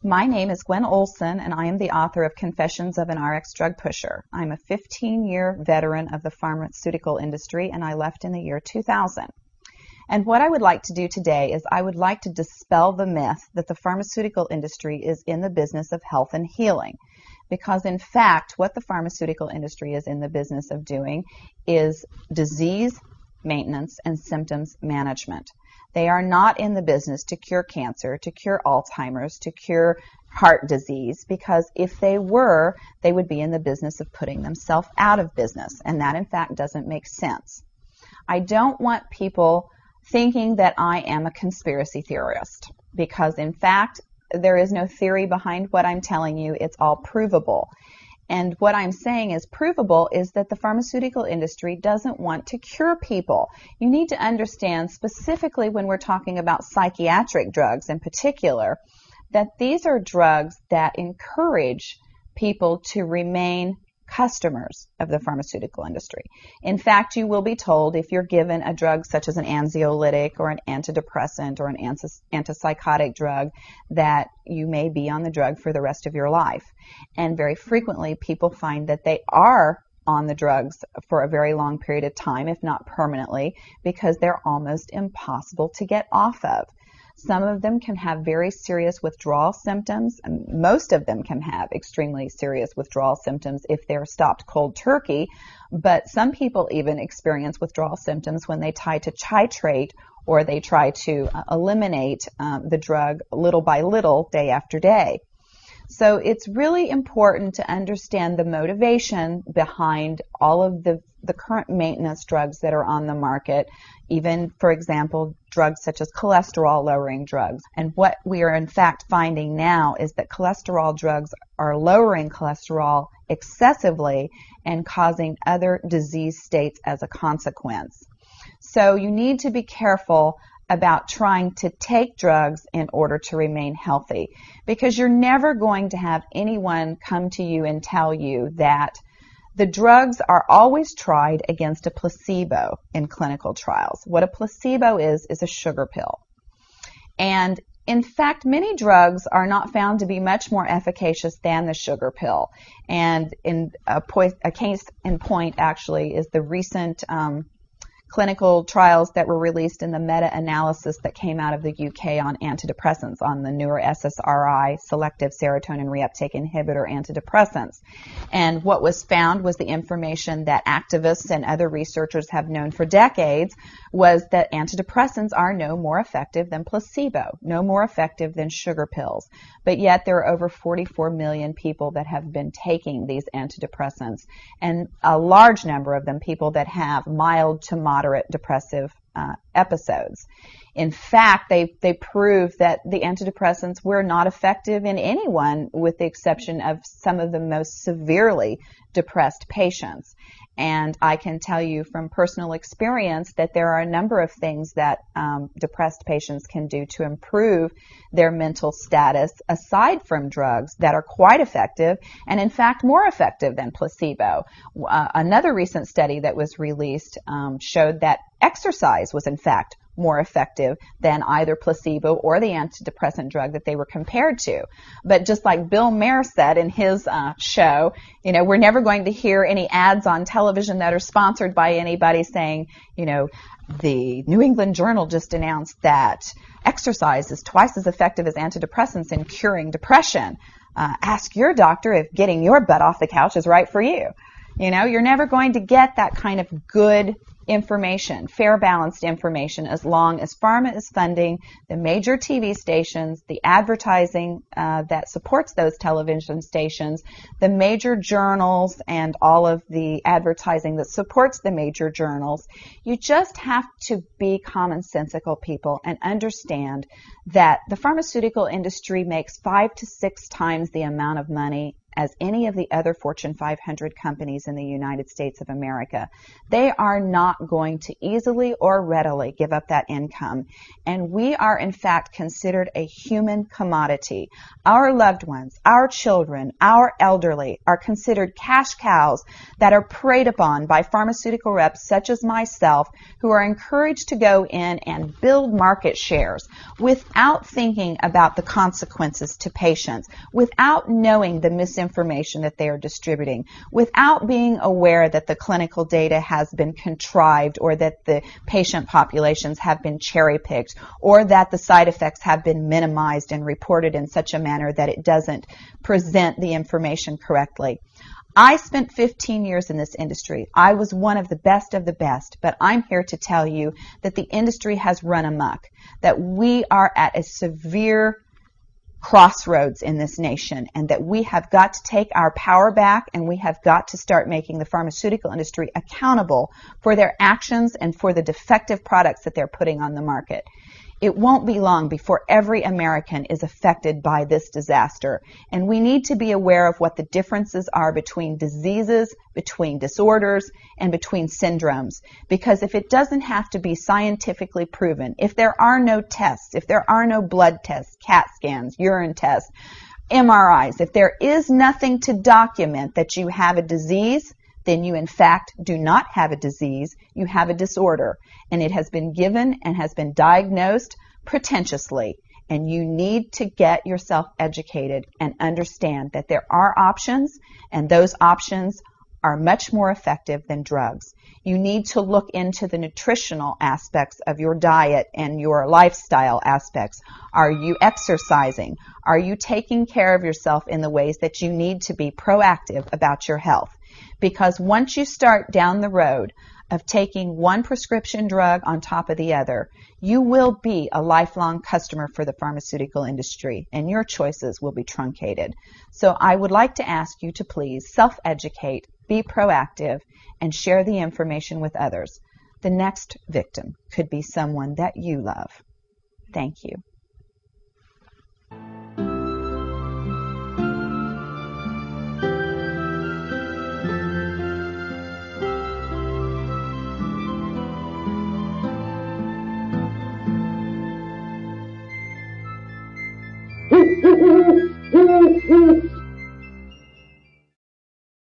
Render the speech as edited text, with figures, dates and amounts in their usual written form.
My name is Gwen Olsen, and I am the author of Confessions of an RX Drug Pusher. I'm a 15-year veteran of the pharmaceutical industry, and I left in the year 2000. And what I would like to do today is I would like to dispel the myth that the pharmaceutical industry is in the business of health and healing. Because in fact, what the pharmaceutical industry is in the business of doing is disease maintenance and symptoms management. They are not in the business to cure cancer, to cure Alzheimer's, to cure heart disease, because if they were, they would be in the business of putting themselves out of business, and that in fact doesn't make sense. I don't want people thinking that I am a conspiracy theorist, because in fact there is no theory behind what I'm telling you. It's all provable. And what I'm saying is provable is that the pharmaceutical industry doesn't want to cure people. You need to understand, specifically when we're talking about psychiatric drugs in particular, that these are drugs that encourage people to remain customers of the pharmaceutical industry. In fact, you will be told if you're given a drug such as an anxiolytic or an antidepressant or an antipsychotic drug that you may be on the drug for the rest of your life. And very frequently people find that they are on the drugs for a very long period of time, if not permanently, because they're almost impossible to get off of. Some of them can have very serious withdrawal symptoms, and most of them can have extremely serious withdrawal symptoms if they're stopped cold turkey, but some people even experience withdrawal symptoms when they try to titrate or they try to eliminate the drug little by little, day after day. So it's really important to understand the motivation behind all of the current maintenance drugs that are on the market, even, for example, drugs such as cholesterol-lowering drugs. And what we are in fact finding now is that cholesterol drugs are lowering cholesterol excessively and causing other disease states as a consequence. So you need to be careful about trying to take drugs in order to remain healthy, because you're never going to have anyone come to you and tell you that the drugs are always tried against a placebo in clinical trials. What a placebo is a sugar pill. And in fact, many drugs are not found to be much more efficacious than the sugar pill. And in a case in point actually is the recent clinical trials that were released in the meta-analysis that came out of the UK on antidepressants, on the newer SSRI, selective serotonin reuptake inhibitor antidepressants. And what was found was the information that activists and other researchers have known for decades, was that antidepressants are no more effective than placebo, no more effective than sugar pills. But yet there are over 44 million people that have been taking these antidepressants, and a large number of them people that have mild to moderate depressive episodes. In fact, they prove that the antidepressants were not effective in anyone with the exception of some of the most severely depressed patients. And I can tell you from personal experience that there are a number of things that depressed patients can do to improve their mental status aside from drugs that are quite effective, and in fact more effective than placebo. Another recent study that was released showed that exercise was in fact more effective than either placebo or the antidepressant drug that they were compared to. But just like Bill Maher said in his show, you know, we're never going to hear any ads on television that are sponsored by anybody saying, you know, the New England Journal just announced that exercise is twice as effective as antidepressants in curing depression. Ask your doctor if getting your butt off the couch is right for you. You know, you're never going to get that kind of good information, fair, balanced information, as long as pharma is funding the major TV stations, the advertising that supports those television stations, the major journals, and all of the advertising that supports the major journals. You just have to be commonsensical people and understand that the pharmaceutical industry makes 5 to 6 times the amount of money as any of the other Fortune 500 companies in the United States of America. They are not not going to easily or readily give up that income. And we are, in fact, considered a human commodity. Our loved ones, our children, our elderly are considered cash cows that are preyed upon by pharmaceutical reps such as myself, who are encouraged to go in and build market shares without thinking about the consequences to patients, without knowing the misinformation that they are distributing, without being aware that the clinical data has been contrived, or that the patient populations have been cherry-picked, or that the side effects have been minimized and reported in such a manner that it doesn't present the information correctly. I spent 15 years in this industry. I was one of the best, but I'm here to tell you that the industry has run amok, that we are at a severe crossroads in this nation, and that we have got to take our power back, and we have got to start making the pharmaceutical industry accountable for their actions and for the defective products that they're putting on the market. It won't be long before every American is affected by this disaster, and we need to be aware of what the differences are between diseases, between disorders, and between syndromes. Because if it doesn't have to be scientifically proven, if there are no tests, if there are no blood tests, CAT scans, urine tests, MRIs, if there is nothing to document that you have a disease, then you in fact do not have a disease, you have a disorder. And it has been given and has been diagnosed pretentiously. And you need to get yourself educated and understand that there are options, and those options are much more effective than drugs. You need to look into the nutritional aspects of your diet and your lifestyle aspects. Are you exercising? Are you taking care of yourself in the ways that you need to be proactive about your health? Because once you start down the road of taking one prescription drug on top of the other, you will be a lifelong customer for the pharmaceutical industry, and your choices will be truncated. So I would like to ask you to please self-educate, be proactive, and share the information with others. The next victim could be someone that you love. Thank you.